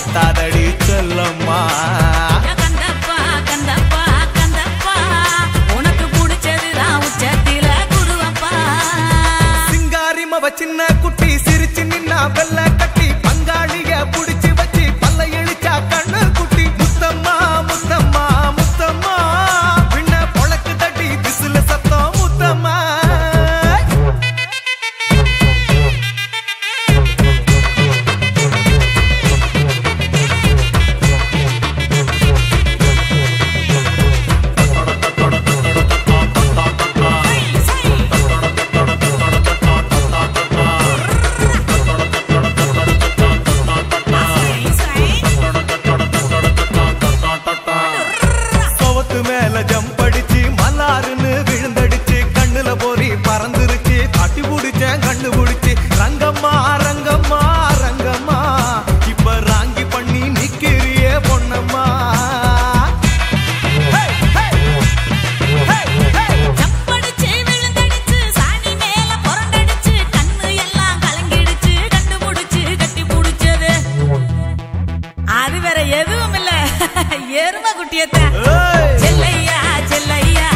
பத்தாதடி செல்லம்மா. கந்தப்பா கந்தப்பா கந்தப்பா உனக்கு பிடிச்சதுதான் உச்சத்தில குருவப்பா. சிங்காரிமவ சின்ன குட்டி சிரிச்சு நின்னா வெள்ள கட்டி பங்காளிய புடிச்சு வச்சு பல்ல இழிச்சா கண்ணு குட்டி. முத்தம்மா முத்தம்மா முத்தம்மா பின்ன பொழக்கு தட்டி திசுல சத்தம் முத்தம்மா. மேல ஜம்படிச்சு மல்லாருன்னு விழுந்தடிச்சு கண்ணுல போரி பறந்துருச்சு. தட்டி புடிச்சேன் கண்ணு புடிச்சு ரங்கம்மா ரங்கம்மா ரங்கம்மா இப்ப ராங்கி பண்ணி நிக்கிறியே பொன்னம்மா. ஜம்படிச்சு விழுந்தடிச்சு சாணி மேல புரண்டடிச்சு கண்ணு எல்லாம் கலங்கிடுச்சு. கண்டுபிடிச்சு கட்டி புடிச்சது அது வேற எதுவும் இல்ல எரும குட்டியத்தான். செல்லையா செல்லையா